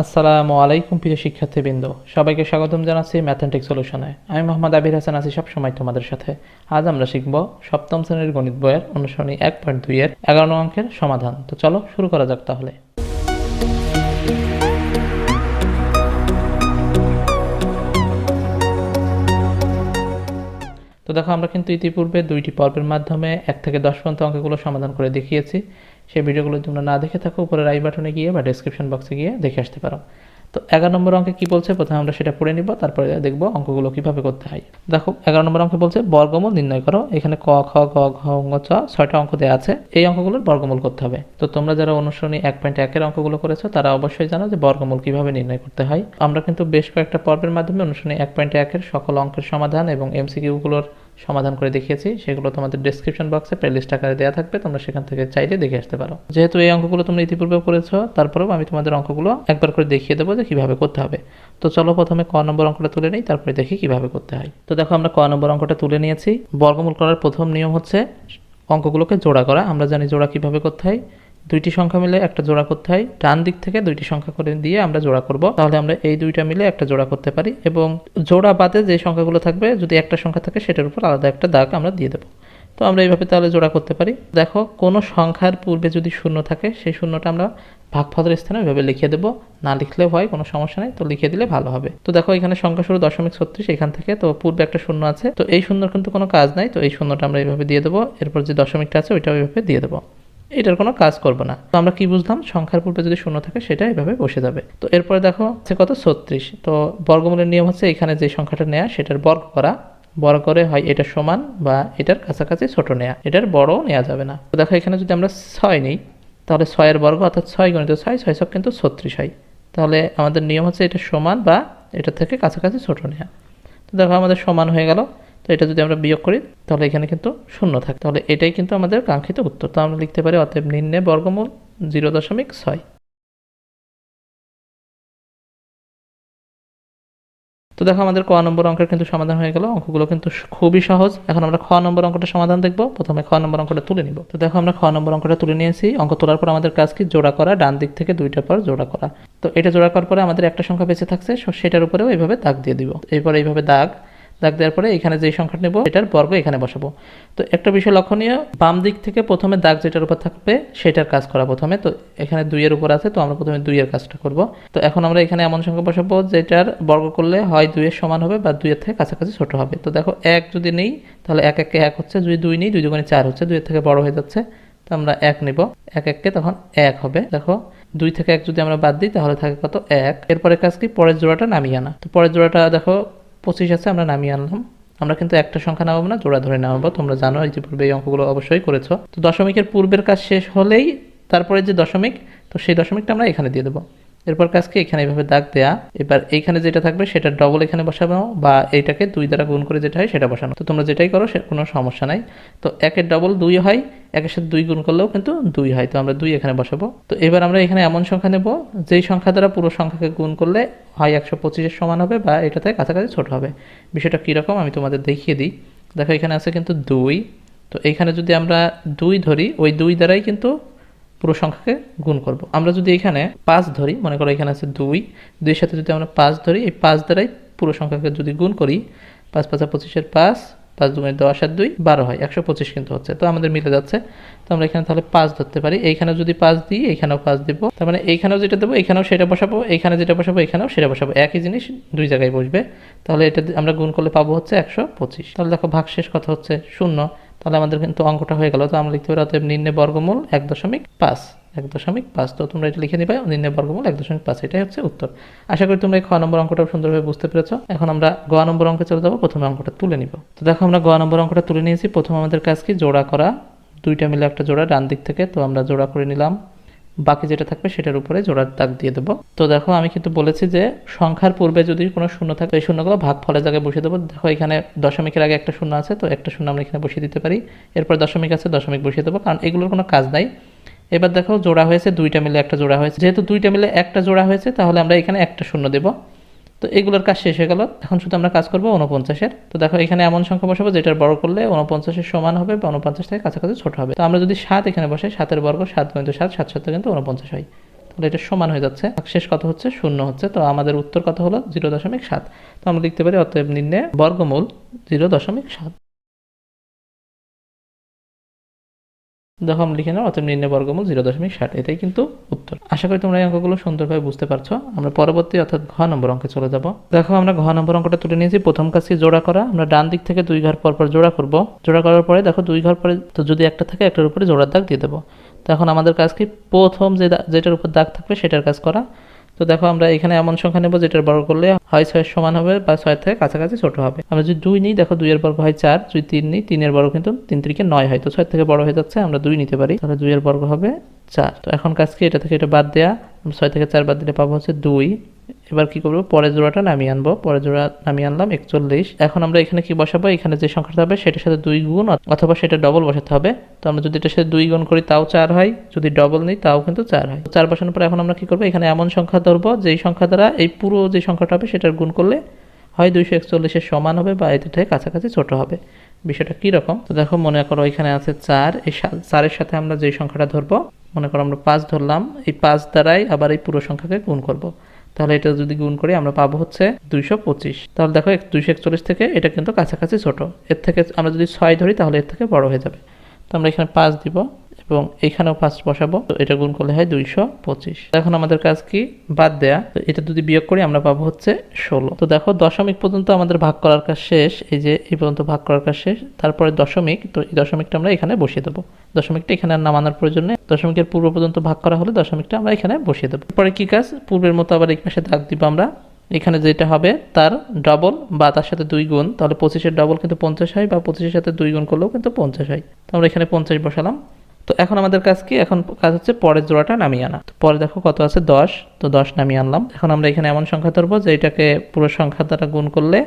আসসালামু আলাইকুম প্রিয় শিক্ষার্থীবৃন্দ, সবাইকে স্বাগতম জানাচ্ছি ম্যাথান্টিক্স সলিউশনে। আমি মোহাম্মদ আবির হাসান আছি সবসময় তোমাদের সাথে। আজ আমরা শিখব সপ্তম শ্রেণীর গণিত বইয়ের অনুসরণী 1.2 এর 11 নং অঙ্কের সমাধান। তো চলো শুরু করা যাক তাহলে। তো দেখো, আমরা কিন্তু ইতিপূর্বে দুইটি পর্বের মাধ্যমে 1 থেকে 10 পর্যন্ত অঙ্কগুলো সমাধান করে দেখিয়েছি। সেই ভিডিওগুলো তোমরা না দেখে থাকো, উপরে আই বাটনে গিয়ে বা ডেসক্রিপশন বক্সে গিয়ে দেখে আসতে পারো। তো 11 নম্বর অঙ্কে কি বলছে প্রথমে আমরা সেটা পড়ে নিব, তারপরে দেখব অঙ্কগুলো কিভাবে করতে হয়। দেখো 11 নম্বর অঙ্কে বলছে বর্গমূল নির্ণয় করো। এখানে ক, খ, গ, ঘ, ঙ, চ 6টা অঙ্ক দেওয়া আছে। এই অঙ্কগুলোর বর্গমূল করতে হবে। তো তোমরা যারা অনুসরণী 1.1 এর অঙ্কগুলো করেছো তারা অবশ্যই জানো যে বর্গমূল কিভাবে নির্ণয় করতে হয়। আমরা কিন্তু বেশ কয়েকটা পর্বের মাধ্যমে অনুসরণী 1.1 এর সকল অঙ্কের সমাধান এবং এমসিকিউগুলোর সমাধান করে দেখিয়েছি। সেগুলো তোমাদের ডেসক্রিপশন বক্সে প্লেলিস্ট আকারে দেওয়া থাকবে, তোমরা সেখান থেকে চাইলে দেখে আসতে পারো। যেহেতু এই অঙ্কগুলো তোমরা ইতিপূর্বে করেছো, তারপরেও আমি তোমাদের অঙ্কগুলো একবার করে দেখিয়ে দেবো যে কিভাবে করতে হবে। তো চলো প্রথমে ক নম্বর অঙ্কটা তুলে নিই, তারপরে দেখি কিভাবে করতে হয়। তো দেখো, আমরা ক নম্বর অঙ্কটা তুলে নিয়েছি। বর্গমূল করার প্রথম নিয়ম হচ্ছে অঙ্কগুলোকে জোড়া করা। আমরা জানি জোড়া কিভাবে করতে হয়। দুইটি সংখ্যা মিলে একটা জোড়া করতে হয়। ডান দিক থেকে দুইটি সংখ্যা করে দিয়ে আমরা জোড়া করব, তাহলে আমরা এই দুইটা মিলে একটা জোড়া করতে পারি। এবং জোড়া বাদে যে সংখ্যাগুলো থাকবে, যদি একটা সংখ্যা থাকে সেটার উপর আলাদা একটা দাগ আমরা দিয়ে দেবো। তো আমরা এইভাবে তাহলে জোড়া করতে পারি। দেখো, কোনো সংখ্যার পূর্বে যদি শূন্য থাকে, সেই শূন্যটা আমরা ভাগফলের স্থানে ওইভাবে লিখে দেবো। না লিখলেও হয়, কোনো সমস্যা নেই, তো লিখে দিলে ভালো হবে। তো দেখো, এখানে সংখ্যা শুরু 0.36, এখান থেকে তো পূর্বে একটা শূন্য আছে, তো এই শূন্যর কিন্তু কোনো কাজ নাই, তো এই শূন্যটা আমরা এইভাবে দিয়ে দেবো। এরপর যে দশমিকটা আছে ওইটা ওইভাবে দিয়ে দেবো। এটার কোনো কাজ করবো না। তো আমরা কি বুঝলাম, সংখ্যার পূর্বে যদি শূন্য থাকে সেটা এভাবে বসে যাবে। তো এরপরে দেখো হচ্ছে কত 36। তো বর্গমূলের নিয়ম হচ্ছে এখানে যে সংখ্যাটা নেয়া সেটার বর্গ করা, বড় করে হয় এটা সমান বা এটার কাছাকাছি ছোট নেয়া, এটার বড় নেওয়া যাবে না। তো দেখো, এখানে যদি আমরা 6 নিই, তাহলে 6 এর বর্গ অর্থাৎ 6 গুণিত 6, 6 ছক কিন্তু 36 হয়। তাহলে আমাদের নিয়ম হচ্ছে এটা সমান বা এটা থেকে কাছাকাছি ছোট নেয়া। তো দেখো আমাদের সমান হয়ে গেল। তো এটা যদি আমরা বিয়োগ করি তাহলে এখানে কিন্তু শূন্য থাকে, তাহলে এটাই কিন্তু আমাদের কাঙ্ক্ষিত উত্তর। তো আমরা লিখতে পারি অতএব নিম্নে বর্গমূল 0.6। তো দেখো, আমাদের ক নম্বর অঙ্কের কিন্তু সমাধান হয়ে গেল। অঙ্কগুলো কিন্তু খুবই সহজ। এখন আমরা খ নম্বর অঙ্কটা সমাধান দেখব। প্রথমে খ নম্বর অঙ্কটা তুলে নিব। তো দেখো, আমরা খ নম্বর অঙ্কটা তুলে নিয়েছি। অঙ্ক তোলার পর আমাদের কাজ কি, জোড়া করা, ডান দিক থেকে দুইটার পর জোড়া করা। তো এটা জোড়া করার পরে আমাদের একটা সংখ্যা বেঁচে থাকছে, সেটার উপরেও এইভাবে দাগ দিয়ে দিব। এরপর এইভাবে দাগ দেওয়ার পরে এখানে যেই সংখ্যা নেব এটার বর্গ এখানে বসাবো। তো একটা বিষয় লক্ষণীয়, বাম দিক থেকে প্রথমে দাগ যেটার উপর থাকবে সেটার কাজ করা প্রথমে। তো এখানে 2 এর উপর আছে, তো আমরা প্রথমে 2 এর কাজটা করব। তো এখন আমরা এখানে এমন সংখ্যা বসাবো যেটার বর্গ করলে হয় 2 এর সমান হবে বা 2 এর থেকে কাছাকাছি ছোট হবে। তো দেখো, 1 যদি নেই তাহলে 1 1 কে 1 হচ্ছে, যদি 2 নেই 2 2 4 হচ্ছে, 2 এর থেকে বড় হয়ে যাচ্ছে। তো আমরা 1 নেব, 1 1 কে তখন 1 হবে। দেখো, 2 থেকে 1 যদি আমরা বাদ দিই তাহলে থাকে কত, 1। এরপরে কাজ কি, পরের জোড়াটা নামিয়ে আনা। তো পরের জোড়াটা দেখো 25 আছে, আমরা নামিয়ে আনলাম। আমরা কিন্তু একটা সংখ্যা নামাবো না, জোড়া ধরে নামাবো। তোমরা জানো, ইতিপূর্বে এই অঙ্কগুলো অবশ্যই করেছো। তো দশমিকের পূর্বের কাজ শেষ হলেই তারপরে যে দশমিক, তো সেই দশমিকটা আমরা এখানে দিয়ে দেবো। এরপর কাজকে এখানে এইভাবে দাগ দেয়া। এবার এইখানে যেটা থাকবে সেটা ডবল এখানে বসাবো, বা এইটাকে 2 দ্বারা গুণ করে যেটা হয় সেটা বসানো। তো তোমরা যেটাই করো সে কোনো সমস্যা নাই। তো 1 এর ডবল 2 হয়, 1 এর সাথে 2 গুণ করলেও কিন্তু 2 হয়। তো আমরা 2 এখানে বসাবো। তো এবার আমরা এখানে এমন সংখ্যা নেব যেই সংখ্যা দ্বারা পুরো সংখ্যাকে গুণ করলে হয় 125 এর সমান হবে বা এটা থেকে কাছাকাছি ছোট হবে। বিষয়টা কীরকম আমি তোমাদের দেখিয়ে দিই। দেখো, এখানে আছে কিন্তু 2। তো এইখানে যদি আমরা 2 ধরি, ওই 2 দ্বারাই কিন্তু পুরো সংখ্যাকে গুণ করব। আমরা যদি এখানে 5 ধরি, মনে করো এখানে আছে 2, 2 এর সাথে যদি আমরা 5 ধরি, এই 5 দ্বারাই পুরো সংখ্যাকে যদি গুণ করি, 5 5 25 এর 5, 5 2 10 আর 2 12 হয়, 125 কিন্তু হচ্ছে। তো আমাদের মিলে যাচ্ছে। তো আমরা এখানে তাহলে 5 ধরতে পারি। এইখানেও যদি 5 দিই, এইখানেও 5 দেবো। তার মানে এইখানেও যেটা দেবো এখানেও সেটা বসাবো, এইখানে যেটা বসাবো এখানেও সেটা বসাবো। একই জিনিস 2 জায়গায় বসবে। তাহলে এটা আমরা গুণ করলে পাবো হচ্ছে 125। তাহলে দেখো, ভাগশেষ কত হচ্ছে, 0। তাহলে আমাদের কিন্তু অঙ্কটা হয়ে গেল। তো আমরা লিখতে পারি অতএব নিম্নে বর্গমূল 1.5। 1.5। তো তোমরা এটা লিখে নিবে, নিম্নে বর্গমূল 1.5। এটাই হচ্ছে উত্তর। আশা করি তোমরা এই খ নম্বর অঙ্কটাও সুন্দরভাবে বুঝতে পেরেছো। এখন আমরা গ নম্বর অঙ্কে চলে যাবো। প্রথমে অঙ্কটা তুলে নিব। তো দেখো, আমরা গ নম্বর অঙ্কটা তুলে নিয়েছি। প্রথম আমাদের কাজ কি, জোড়া করা। দুইটা মিলে একটা জোড়া ডান দিক থেকে, তো আমরা জোড়া করে নিলাম। বাকি যেটা থাকবে সেটার উপরে জোড়ার দাগ দিয়ে দেবো। তো দেখো, আমি কিন্তু বলেছি যে সংখ্যার পূর্বে যদি কোনো শূন্য থাকে এই শূন্যগুলো ভাগফলের জায়গায় বসিয়ে দেবো। দেখো, এখানে দশমিকের আগে একটা শূন্য আছে, তো একটা শূন্য আমরা এখানে বসিয়ে দিতে পারি। এরপর দশমিক আছে, দশমিক বসিয়ে দেবো, কারণ এগুলোর কোনো কাজ নাই। এবার দেখো, জোড়া হয়েছে, 2টা মিলে একটা জোড়া হয়েছে। যেহেতু 2টা মিলে একটা জোড়া হয়েছে, তাহলে আমরা এখানে একটা শূন্য দেবো। তো এগুলোর কাজ শেষ হয়ে গেল। এখন শুধু আমরা কাজ করবো 49-এর। তো দেখো, এখানে এমন সংখ্যা বসাবো যেটার বড় করলে 49-এর সমান হবে বা 49 থেকে কাছাকাছি ছোট হবে। তো আমরা যদি 7 এখানে বসাই, 7 এর বর্গ 7 গুণিত 7, 7 7 কিন্তু 49 হয়। তো তাহলে এটা সমান হয়ে যাচ্ছে, ভাগশেষ কত হচ্ছে 0 হচ্ছে। তো আমাদের উত্তর কত হলো 0.7। তো আমরা লিখতে পারি অতএব নির্ণয় বর্গমূল 0.7। দেখো আমরা লিখে নাও অতএব নির্ণয় বর্গমূল 0.7, এটাই কিন্তু উত্তর। আশা করি তোমরা এই অঙ্কগুলো সুন্দরভাবে বুঝতে পারছো। আমরা পরবর্তী অর্থাৎ ঘ নম্বর অঙ্কে চলে যাব। দেখো আমরা ঘ নম্বর অঙ্কটা তুলে নিয়েছি। প্রথম কাজটি জোড়া করা। আমরা ডান দিক থেকে 2 ঘর পর পর জোড়া করব। জোড়া করার পরে দেখো 2 ঘর পরে তো যদি একটা থাকে একটার উপরে জোড়ার দাগ দিয়ে দেবো। তো এখন আমাদের কাজ কি, প্রথম যেটার উপর দাগ থাকবে সেটার কাজ করা। তো দেখো আমরা এখানে এমন সংখ্যা নেব যেটার বর্গ করলে হয় 6 এর সমান হবে বা 6 থেকে কাছাকাছি ছোট হবে। আমরা যদি 2 নিই, দেখো 2 এর বর্গ হয় 4, যদি 3 নিই 3 এর বর্গ কিন্তু 3 3 কে 9 হয়, তো 6 থেকে বড় হয়ে যাচ্ছে, আমরা 2 নিতে পারি, তাহলে 2 এর বর্গ হবে 4। তো এখন কাজ কি, এটা থেকে এটা বাদ দেয়া, 6 থেকে 4 বাদ দিলে পাবো হচ্ছে 2। এবার কি করবো, পরের জোড়াটা নামিয়ে আনবো। পরের জোড়া নামিয়ে আনলাম 41। এখন আমরা এখানে কি বসাবো, এখানে যে সংখ্যাটা হবে সেটার সাথে 2 গুণ অথবা সেটা ডবল বসাতে হবে। তো আমরা যদি এটার সাথে 2 গুণ করি তাও 4 হয়, যদি ডবল নিই তাও কিন্তু 4 হয়। তো 4 বসানোর পর এখন আমরা কি করবো, এখানে এমন সংখ্যা ধরবো যেই সংখ্যা দ্বারা এই পুরো যে সংখ্যাটা হবে সেটার গুণ করলে হয় 241 এর সমান হবে বা এটার থেকে কাছাকাছি ছোট হবে। বিষয়টা কি রকম, তো দেখো মনে করো এখানে আছে 4, এই 4 এর সাথে আমরা যেই সংখ্যাটা ধরবো, মনে করো আমরা 5 ধরলাম, এই 5 দ্বারাই আবার এই পুরো সংখ্যাকে গুণ করব। তাহলে এটা যদি গুণ করি আমরা পাবো হচ্ছে 225। তাহলে দেখো 241 থেকে এটা কিন্তু কাছাকাছি ছোট, এর থেকে আমরা যদি 6 ধরি তাহলে এর থেকে বড় হয়ে যাবে। তো আমরা এখানে 5 দিব এবং এখানেও 5 বসাবো, তো এটা গুণ করলে হয় 225। এখন আমাদের কাজ কি, বাদ দেয়া। তো এটা যদি বিয়োগ করি আমরা পাবো হচ্ছে 16। তো দেখো দশমিক পর্যন্ত আমাদের ভাগ করার কাজ শেষ, এই যে এই পর্যন্ত ভাগ করার কাজ শেষ। তারপরে দশমিক, তো এই দশমিকটা আমরা এখানে বসিয়ে দেবো। দশমিকটা এখানে আর নামানোর প্রয়োজন নেই, দশমিকের পূর্ব পর্যন্ত ভাগ করা হলে দশমিকটা আমরা এখানে বসিয়ে দেবো। পরে কি কাজ, পূর্বের মতো আবার এই পাশে দাগ দিব আমরা, এখানে যেটা হবে তার ডবল বা তার সাথে 2 গুণ, তাহলে 25-এর ডবল কিন্তু 50 হয়, বা 25-এর সাথে 2 গুণ করলেও কিন্তু 50 হয়। তো আমরা এখানে 50 বসালাম। তো এখন আমাদের কাজ কি, এখন কাজ হচ্ছে পরের জোড়াটা নামিয়ে আনা। তো পরে দেখো কত আছে 10, তো 10 নামিয়ে আনলাম। এখন আমরা এখানে এমন সংখ্যা ধরবো যে এটাকে পুরো সংখ্যা দ্বারা গুণ করলে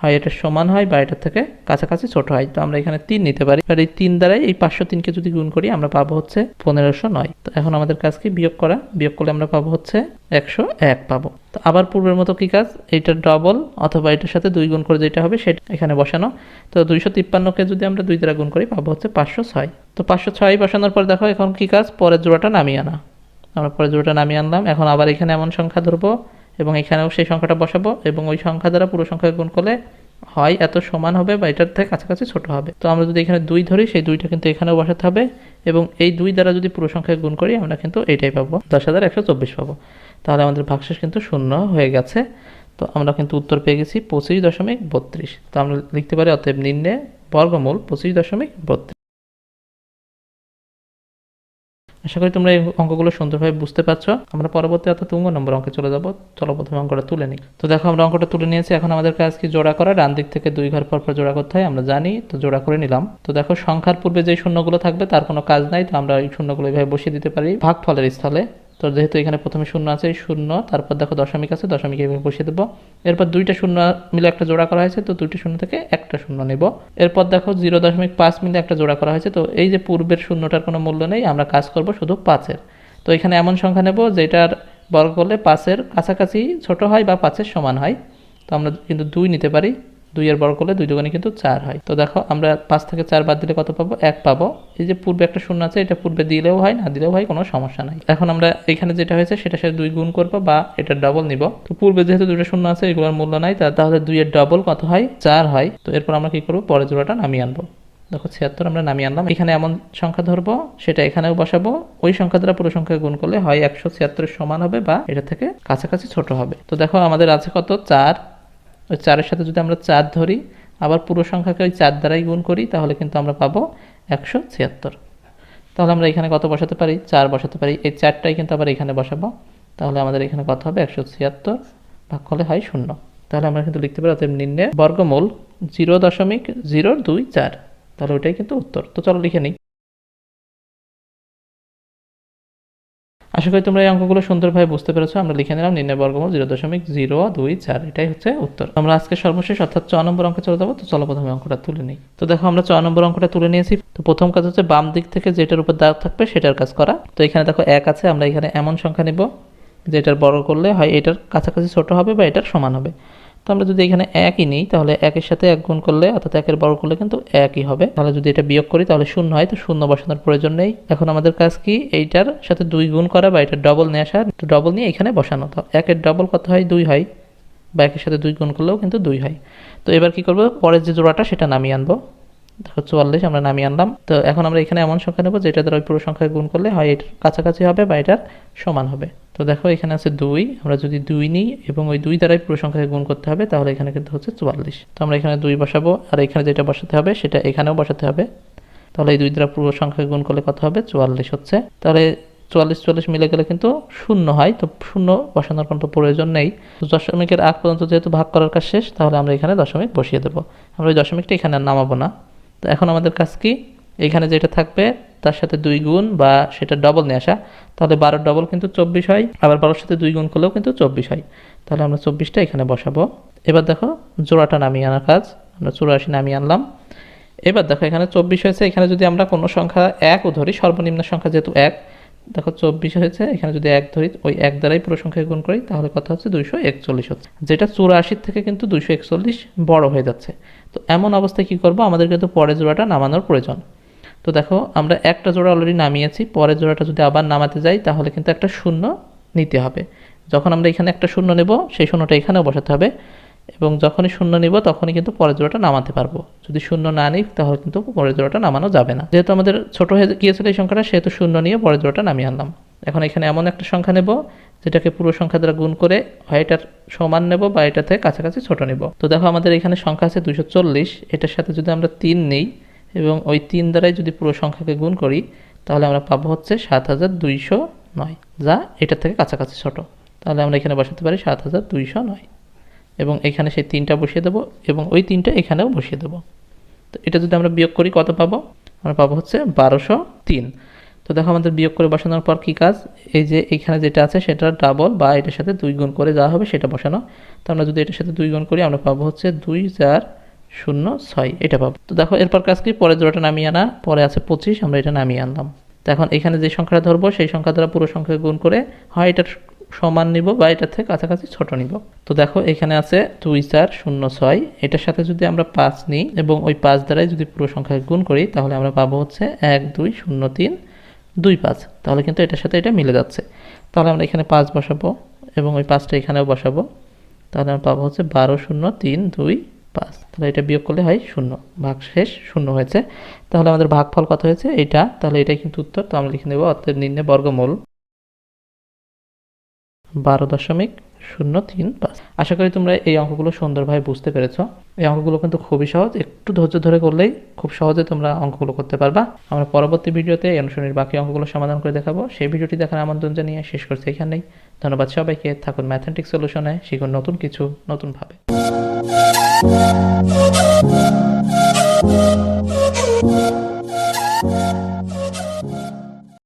হয় এটা সমান হয় বা এটার থেকে কাছাকাছি ছোট হয়। তো আমরা এখানে 3 নিতে পারি, আর এই 3 দ্বারাই এই 503কে যদি গুণ করি আমরা পাবো হচ্ছে 1509। তো এখন আমাদের কাজ কি, বিয়োগ করা। বিয়োগ করলে আমরা পাবো হচ্ছে 101 পাবো। তো আবার পূর্বের মতো কি কাজ, এইটার ডবল অথবা এটার সাথে 2 গুণ করে যেটা হবে সেটা এখানে বসানো। তো 253কে যদি আমরা 2 দ্বারা গুণ করি পাবো হচ্ছে 506। তো 506 বসানোর পর দেখো এখন কি কাজ, পরের জোড়াটা নামিয়ে আনা। আমরা পরের জোড়াটা নামিয়ে আনলাম। এখন আবার এখানে এমন সংখ্যা ধরবো এবং এখানেও সেই সংখ্যাটা বসাবো এবং ওই সংখ্যা দ্বারা পুরো সংখ্যা গুণ করলে হয় এত সমান হবে বা এটার থেকে কাছাকাছি ছোট হবে। তো আমরা যদি এখানে 2 ধরি, সেই 2টা কিন্তু এখানেও বসাতে হবে এবং এই 2 দ্বারা যদি পুরো সংখ্যা গুণ করি আমরা কিন্তু এইটাই পাবো, 10,124 পাবো। তাহলে আমাদের ভাগশেষ কিন্তু 0 হয়ে গেছে। তো আমরা কিন্তু উত্তর পেয়ে গেছি 25.32। তো আমরা লিখতে পারি অতএব নির্ণয় বর্গমূল 25.32। আশা করি তোমরা এই অঙ্কগুলো সুন্দরভাবে বুঝতে পারছো। আমরা পরবর্তী অর্থাৎ 3 নম্বর অঙ্কে চলে যাব। চলো প্রথমে অঙ্কটা তুলে নিই। তো দেখো আমরা অঙ্কটা তুলে নিয়েছি। এখন আমাদের কাজ কি, জোড়া করা। ডান দিক থেকে 2 ঘর পর পর জোড়া করতে হয়, আমরা জানি। তো জোড়া করে নিলাম। তো দেখো সংখ্যার পূর্বে যে শূন্যগুলো থাকবে তার কোনো কাজ নাই, তো আমরা এই শূন্যগুলো এইভাবে বসিয়ে দিতে পারি ভাগফলের স্থলে। তো যেহেতু এখানে প্রথমে 0 আছে, এই 0, তারপর দেখো দশমিক আছে, দশমিক এইভাবে বসিয়ে দেবো। এরপর 2টা শূন্য মিলে একটা জোড়া করা হয়েছে, তো 2টি শূন্য থেকে একটা শূন্য নেব। এরপর দেখো 0.5 মিলে একটা জোড়া করা হয়েছে, তো এই যে পূর্বের শূন্যটার কোনো মূল্য নেই, আমরা কাজ করব শুধু 5-এর। তো এখানে এমন সংখ্যা নেব যেটার বর্গ করলে 5-এর কাছাকাছি ছোট হয় বা 5-এর সমান হয়। তো আমরা কিন্তু 2 নিতে পারি, 2 এর বর্গ করলে 2 দুগুণে কিন্তু 4 হয়। তো দেখো আমরা 5 থেকে 4 বাদ দিলে কত পাবো, 1 পাবো। এই যে পূর্বে একটা শূন্য আছে, এটা পূর্বে দিলেও হয় না দিলেও হয়, কোনো সমস্যা নাই। এখন আমরা এখানে যেটা হয়েছে সেটার সাথে 2 গুণ করবো বা এটা ডবল নিব। তো পূর্বে যেহেতু 2টা শূন্য আছে, এগুলোর মূল্য নাই, তাহলে 2 এর ডবল কত হয়, 4 হয়। তো এরপর আমরা কি করবো, পরের জোড়াটা নামিয়ে আনবো। দেখো 76 আমরা নামিয়ে আনলাম। এখানে এমন সংখ্যা ধরবো সেটা এখানেও বসাবো, ওই সংখ্যা দ্বারা পুরো সংখ্যা গুণ করলে হয় 176 এর সমান হবে বা এটা থেকে কাছাকাছি ছোট হবে। তো দেখো আমাদের আছে কত, 4। ওই 4-এর সাথে যদি আমরা 4 ধরি, আবার পুরো সংখ্যাকে ওই 4 দ্বারাই গুণ করি, তাহলে কিন্তু আমরা পাবো 176। তাহলে আমরা এখানে কত বসাতে পারি, 4 বসাতে পারি। এই 4টাই কিন্তু আবার এখানে বসাবো, তাহলে আমাদের এখানে কত হবে, 176 ভাগ করলে হয় 0। তাহলে আমরা কিন্তু লিখতে পারি অতএব নির্ণয় বর্গমূল 0.024। তাহলে ওইটাই কিন্তু উত্তর। তো চলো লিখে নিই। আশা করি তোমরা এই অঙ্কগুলো সুন্দরভাবে বুঝতে পেরেছো। আমরা লিখে নিলাম নির্ণয় বর্গমূল 0.024, এটাই হচ্ছে উত্তর। আমরা আজকে সর্বশেষ অর্থাৎ 6 নম্বর অঙ্কে চলে যাবো। তো চলো প্রথমে অঙ্কটা তুলে নিই। তো দেখো আমরা 6 নম্বর অঙ্কটা তুলে নিয়েছি। তো প্রথম কাজ হচ্ছে বাম দিক থেকে যেটার উপর দাগ থাকবে সেটার কাজ করা। তো এখানে দেখো 1 আছে, আমরা এখানে এমন সংখ্যা নিব যেটার বর্গ করলে হয় এটার কাছাকাছি ছোট হবে বা এটার সমান হবে। তো আমরা যদি এখানে একই নিই তাহলে একের সাথে এক গুণ করলে অর্থাৎ একের বর্গ করলে কিন্তু একই হবে। তাহলে যদি এটা বিয়োগ করি তাহলে শূন্য হয়, তো শূন্য বসানোর প্রয়োজন নেই। এখন আমাদের কাজ কি, এইটার সাথে 2 গুণ করা বা এটার ডবল নিয়ে আসা, ডবল নিয়ে এখানে বসানো। তো একের ডবল কত হয়, 2 হয়, বা একের সাথে 2 গুণ করলেও কিন্তু 2 হয়। তো এবার কি করব, পরের যে জোড়াটা সেটা নামিয়ে আনবো। দেখো 44 আমরা নামিয়ে আনলাম। তো এখন আমরা এখানে এমন সংখ্যা নেব যেটা দ্বারা ওই পুরো সংখ্যায় গুণ করলে হয় এটার কাছাকাছি হবে বা এটার সমান হবে। তো দেখো এখানে আছে 2, আমরা যদি 2 নিই এবং ওই 2 দ্বারাই পুরো সংখ্যাকে গুণ করতে হবে, তাহলে এখানে কিন্তু হচ্ছে 44। তো আমরা এখানে 2 বসাবো, আর এখানে যেটা বসাতে হবে সেটা এখানেও বসাতে হবে। তাহলে এই 2 দ্বারা পুরো সংখ্যাকে গুণ করলে কত হবে, 44 হচ্ছে। তাহলে 44 মিলে গেলে কিন্তু শূন্য হয়, তো শূন্য বসানোর কোনো প্রয়োজন নেই। তো দশমিকের আগ পর্যন্ত যেহেতু ভাগ করার কাজ শেষ, তাহলে আমরা এখানে দশমিক বসিয়ে দেবো। আমরা ওই দশমিকটা এখানে আর নামাবো না। তো এখন আমাদের কাজ কি, এখানে যেটা থাকবে তার সাথে 2 গুণ বা সেটা ডবল নিয়ে আসা। তাহলে 12 ডবল কিন্তু 24 হয়, আবার 12-র সাথে 2 গুণ করলেও কিন্তু 24 হয়। তাহলে আমরা 24টা এখানে বসাবো। এবার দেখো জোড়াটা নামিয়ে আনার কাজ, আমরা 84 নামিয়ে আনলাম। এবার দেখো এখানে 24 হয়েছে, এখানে যদি আমরা কোনো সংখ্যা 1ও ধরি, সর্বনিম্ন সংখ্যা যেহেতু 1, দেখো 24 হয়েছে, এখানে যদি 1 ধরি, ওই 1 দ্বারাই পুরো সংখ্যা গুণ করি, তাহলে কত হচ্ছে, 241 হচ্ছে। যেটা 84 থেকে কিন্তু 241 বড় হয়ে যাচ্ছে। তো এমন অবস্থায় কি করব, আমাদের কিন্তু পরের জোড়াটা নামানোর প্রয়োজন। তো দেখো আমরা একটা জোড়া অলরেডি নামিয়েছি, পরের জোড়াটা যদি আবার নামাতে যাই তাহলে কিন্তু একটা শূন্য নিতে হবে। যখন আমরা এখানে একটা শূন্য নেব, সেই শূন্যটা এখানেও বসাতে হবে, এবং যখনই শূন্য নিব তখনই কিন্তু পরের জোড়াটা নামাতে পারবো। যদি শূন্য না নিই তাহলে কিন্তু পরের জোড়াটা নামানো যাবে না। যেহেতু আমাদের ছোট হয়ে গিয়েছিল এই সংখ্যাটা, সেহেতু শূন্য নিয়ে পরের জোড়াটা নামিয়ে আনলাম। এখন এখানে এমন একটা সংখ্যা নেব যেটাকে পুরো সংখ্যা দ্বারা গুণ করে হয় এটার সমান নেব বা এটা থেকে কাছাকাছি ছোট নেব। তো দেখো আমাদের এখানে সংখ্যা আছে 240, এটার সাথে যদি আমরা 3 নিই এবং ওই 3 দ্বারাই যদি পুরো সংখ্যাকে গুণ করি, তাহলে আমরা পাবো হচ্ছে 7209, যা এটার থেকে কাছাকাছি ছোট। তাহলে আমরা এখানে বসাতে পারি 7209, এবং এখানে সেই 3টা বসিয়ে দেবো এবং ওই 3টা এখানেও বসিয়ে দেবো। তো এটা যদি আমরা বিয়োগ করি কত পাবো, আমরা পাবো হচ্ছে 1203। তো দেখো আমাদের বিয়োগ করে বসানোর পর কী কাজ, এই যে এখানে যেটা আছে সেটা ডাবল বা এটার সাথে 2 গুণ করে যা হবে সেটা বসানো। তো আমরা যদি এটার সাথে 2 গুণ করি আমরা পাবো হচ্ছে 2406, এটা পাবো। তো দেখো এরপর কাজ কি, পরের জোড়াটা নামিয়ে আনা, পরে আছে 25, আমরা এটা নামিয়ে আনলাম। তো এখন এখানে যে সংখ্যাটা ধরবো সেই সংখ্যা দ্বারা পুরো সংখ্যাকে গুণ করে হয় এটার সমান নিব বা এটার থেকে কাছাকাছি ছোট নিব। তো দেখো এখানে আছে 2406, এটার সাথে যদি আমরা 5 নিই এবং ওই 5 দ্বারাই যদি পুরো সংখ্যাকে গুণ করি, তাহলে আমরা পাবো হচ্ছে 120325। তাহলে কিন্তু এটার সাথে এটা মিলে যাচ্ছে। তাহলে আমরা এখানে 5 বসাবো এবং ওই 5টা এখানেও বসাবো। তাহলে আমরা পাবো হচ্ছে 120325। তাহলে এটা বিয়োগ করলে হয় 0, ভাগ শেষ, 0 হয়েছে। তাহলে আমাদের ভাগফল কত হয়েছে, এটা। তাহলে এটাই কিন্তু উত্তর। তো আমরা লিখে নেব অতএব নির্ণয় বর্গমূল 12.035। আশা করি তোমরা এই অঙ্কগুলো সুন্দরভাবে বুঝতে পেরেছো। এই অঙ্কগুলো কিন্তু খুবই সহজ, একটু ধৈর্য ধরে করলেই খুব সহজে তোমরা অঙ্কগুলো করতে পারবা। আমরা পরবর্তী ভিডিওতে এই অনুশীলনীর বাকি অঙ্কগুলো সমাধান করে দেখাবো। সেই ভিডিওটি দেখার আমন্ত্রণ জানিয়ে শেষ করছি এখানেই। ধন্যবাদ সবাইকে। থাকুন ম্যাথমেটিক্স সলিউশনে, শিখুন নতুন কিছু নতুনভাবে।